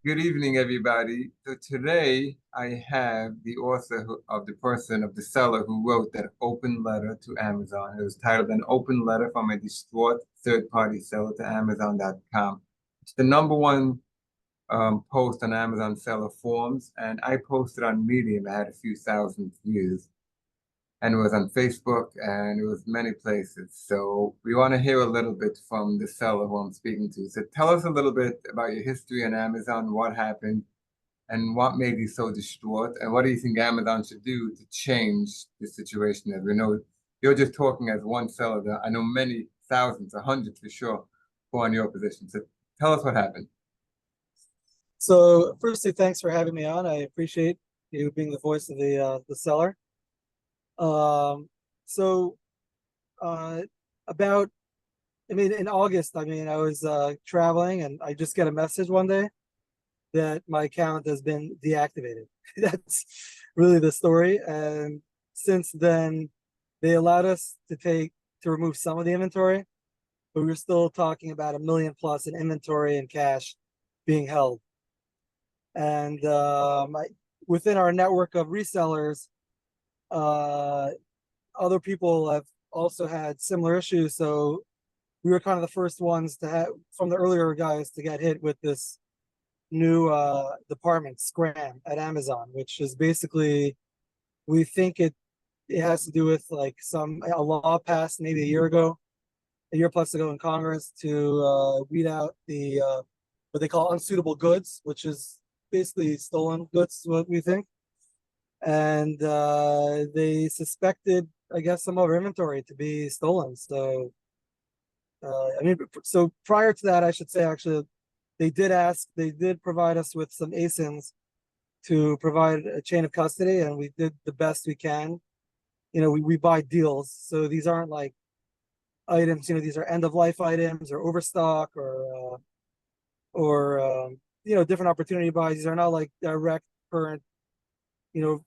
Good evening, everybody. So today I have the author of the seller who wrote that open letter to Amazon. It was titled An Open Letter from a Distraught Third-Party Seller to Amazon.com. It's the number one post on Amazon seller forums, and I posted on Medium. I had a few thousand views, and it was on Facebook, and it was many places. So we want to hear a little bit from the seller who I'm speaking to. So tell us a little bit about your history on Amazon, what happened, and what made you so distraught, and what do you think Amazon should do to change the situation? As we know, you're just talking as one seller. I know many thousands, or hundreds for sure, who are in your position. So tell us what happened. So, firstly, thanks for having me on. I appreciate you being the voice of the seller. Um, so, uh, about in August, I was traveling, and I just get a message one day that my account has been deactivated. That's really the story. And since then, they allowed us to remove some of the inventory, but we were still talking about 1 million plus in inventory and cash being held. And within our network of resellers, uh, other people have also had similar issues. So we were kind of the first ones to have, from the earlier guys, to get hit with this new department, Scram, at Amazon, which is basically, we think it has to do with like a law passed maybe a year plus ago in Congress to weed out the what they call unsuitable goods, which is basically stolen goods, what we think. And they suspected, I guess, some of our inventory to be stolen. So, so prior to that, I should say, actually, they did provide us with some ASINs to provide a chain of custody, and we did the best we can. We buy deals, so these aren't like items. These are end of life items or overstock or different opportunity buys. These are not like direct current,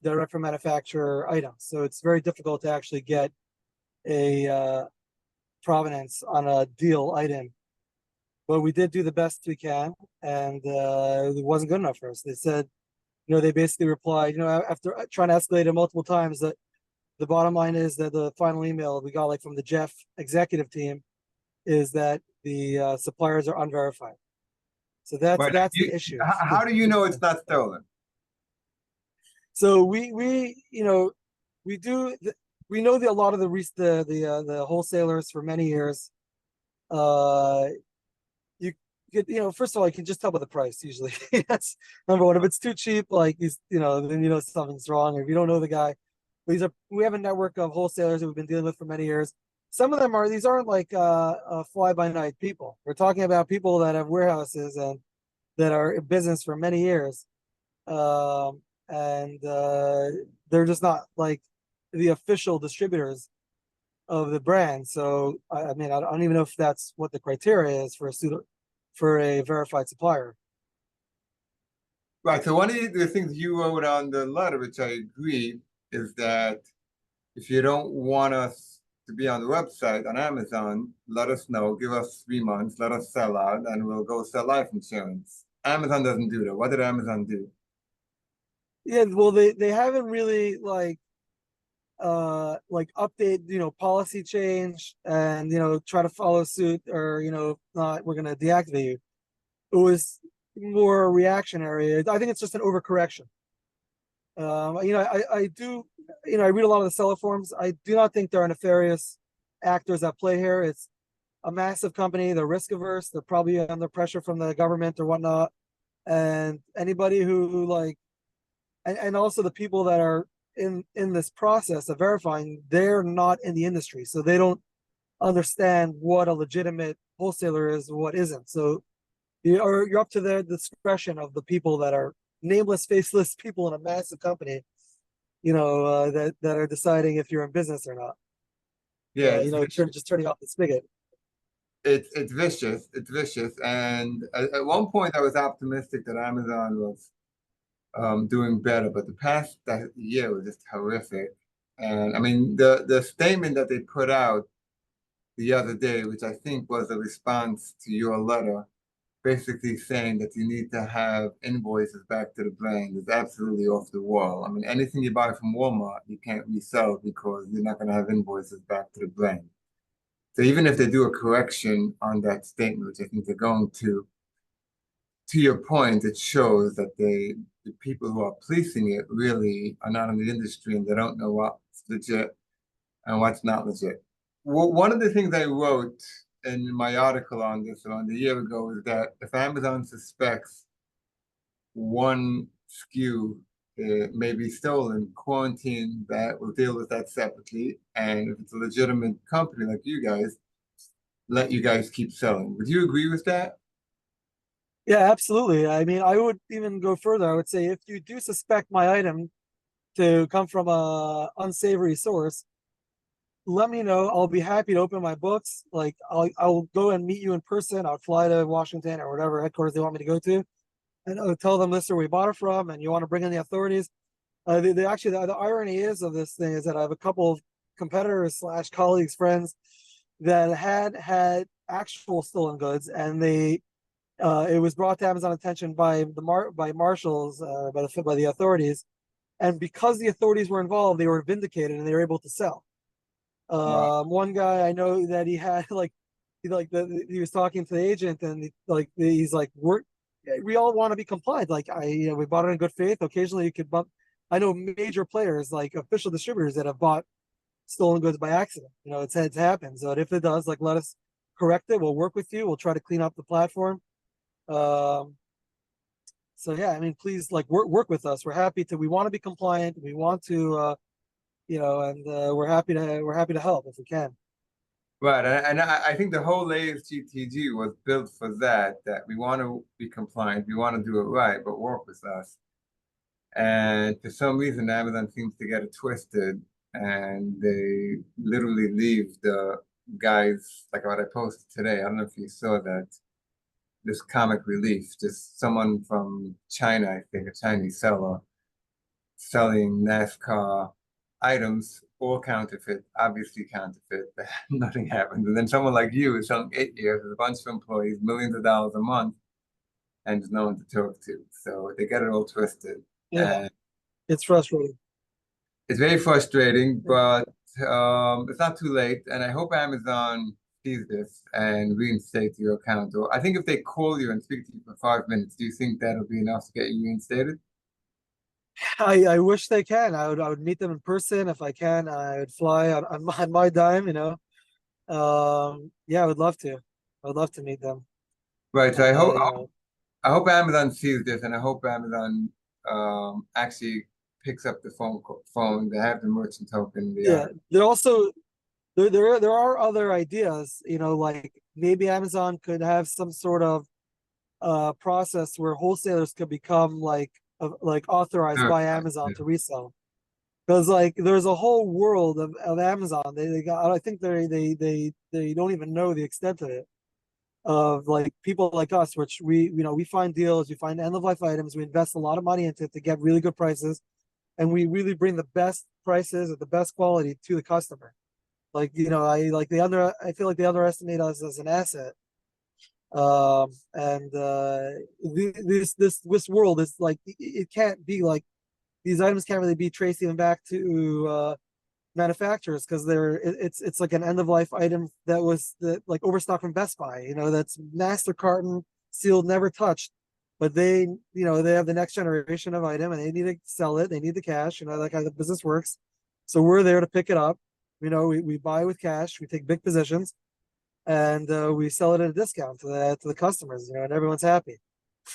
direct from manufacturer items. So it's very difficult to actually get a provenance on a deal item. But we did do the best we can, and it wasn't good enough for us. They said, they basically replied, after trying to escalate it multiple times, that the bottom line is that the final email we got, like from the Jeff executive team, is that the suppliers are unverified. So that's the issue. How do you know it's not stolen? So we do we know that a lot of the wholesalers for many years. You get, first of all, you can just tell by the price usually. That's number one. If it's too cheap, like then something's wrong. Or if you don't know the guy, we have a network of wholesalers that we've been dealing with for many years. Some of them these aren't like fly by night people. We're talking about people that have warehouses and that are in business for many years. And they're just not like the official distributors of the brand. So I don't even know if that's what the criteria is for a verified supplier. Right. So one of the things you wrote on the letter, which I agree, is that if you don't want us to be on the website on Amazon, let us know. Give us 3 months. Let us sell out, and we'll go sell life insurance. Amazon doesn't do that. What did Amazon do? Yeah, well, they haven't really like update policy change and try to follow suit, or not, we're going to deactivate you. It was more reactionary. I think it's just an overcorrection. I do, I read a lot of the seller forums. I do not think there are nefarious actors at play here. It's a massive company. They're risk averse. They're probably under pressure from the government or whatnot. And anybody who and also the people that are in this process of verifying, they're not in the industry, so they don't understand what a legitimate wholesaler is and what isn't. So you're up to the discretion of the people that are nameless, faceless people in a massive company, that are deciding if you're in business or not. Yeah, Just turning off the spigot. It's vicious. It's vicious. And at one point, I was optimistic that Amazon was doing better, but the past year was just horrific. And I mean, the statement that they put out the other day, which I think was a response to your letter, basically saying that you need to have invoices back to the brand is absolutely off the wall. I mean, anything you buy from Walmart, you can't resell because you're not going to have invoices back to the brand. So even if they do a correction on that statement, which I think they're going to your point, it shows that the people who are policing it really are not in the industry and they don't know what's legit and what's not legit. Well, one of the things I wrote in my article on this around a year ago is that if Amazon suspects one SKU may be stolen, quarantine that, will deal with that separately. And if it's a legitimate company like you guys, let you guys keep selling. Would you agree with that? Yeah, absolutely. I mean, I would even go further. I would say if you do suspect my item to come from a unsavory source, let me know. I'll be happy to open my books. Like I'll go and meet you in person. I'll fly to Washington or whatever headquarters they want me to go to, and I'll tell them this is where we bought it from, and you want to bring in the authorities. Actually the irony is of this thing is that I have a couple of competitors slash colleagues, friends that had actual stolen goods, and they it was brought to Amazon attention by by marshals by the authorities, and because the authorities were involved, they were vindicated and they were able to sell. Wow. One guy I know that he had like he was talking to the agent and he's like we all want to be compliant. Like we bought it in good faith. Occasionally you could bump. I know major players like official distributors that have bought stolen goods by accident. It's happened. So if it does, like let us correct it. We'll work with you. We'll try to clean up the platform. Um, so yeah, I mean, please like work with us. We're happy to. We want to be compliant. We want to, and we're happy to help if we can. Right, and I think the whole latest GTG was built for that, that we want to be compliant, we want to do it right, but work with us. And for some reason, Amazon seems to get it twisted, and they literally leave the guys, like what I posted today. I don't know if you saw that, this comic relief, just someone from China, I think, a Chinese seller, selling NASCAR items, all counterfeit, obviously counterfeit. Nothing happens. And then someone like you is selling 8 years with a bunch of employees, millions of dollars a month, and there's no one to talk to. So they get it all twisted. Yeah, And it's frustrating. it's very frustrating, but it's not too late. And I hope Amazon sees this and reinstates your account. Or I think if they call you and speak to you for 5 minutes, do you think that'll be enough to get you reinstated? I wish they can. I would meet them in person if I can. I would fly on my dime. Yeah, I would love to. I would love to meet them. Right. So And I hope Amazon sees this, and I hope Amazon actually picks up the phone. They have the merchant token. yeah, there also there are other ideas. Like maybe Amazon could have some sort of process where wholesalers could become like authorized by Certified. Amazon Yeah. to resell. Because like there's a whole world of Amazon. They got I think they don't even know the extent of it. Of like people like us, which we find deals, we find end of life items, we invest a lot of money into it to get really good prices, and we really bring the best prices at the best quality to the customer. Like I feel like they underestimate us as an asset. And this world is like it can't be like these items can't really be traced even back to manufacturers because it's like an end of life item that was like overstock from Best Buy, that's master carton sealed, never touched. But they have the next generation of item and they need to sell it. They need the cash, that kind of business works. So we're there to pick it up. We buy with cash, we take big positions, and we sell it at a discount to the customers, and everyone's happy.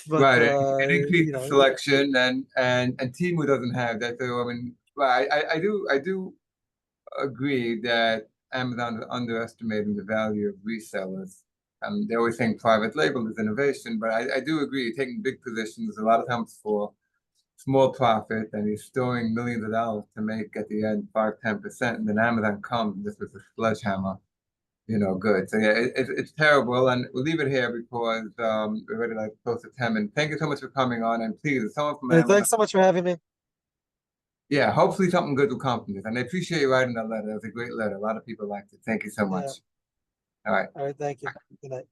But Right, and increase the selection, and Timu doesn't have that. So I mean, well, I do agree that Amazon is underestimating the value of resellers. They always think private label is innovation, but I do agree, taking big positions a lot of times for small profit, and you're storing millions of dollars to make at the end 5-10%, and then Amazon comes and this was a sledgehammer, good. So yeah, it's terrible, and we'll leave it here because we're already like close to 10 minutes. Thank you so much for coming on, and please, if someone from Amazon, thanks so much for having me. yeah, hopefully something good will come from this. And I appreciate you writing that letter. It was a great letter. A lot of people liked it. Thank you so much. Yeah. All right. All right. Thank you. Good night.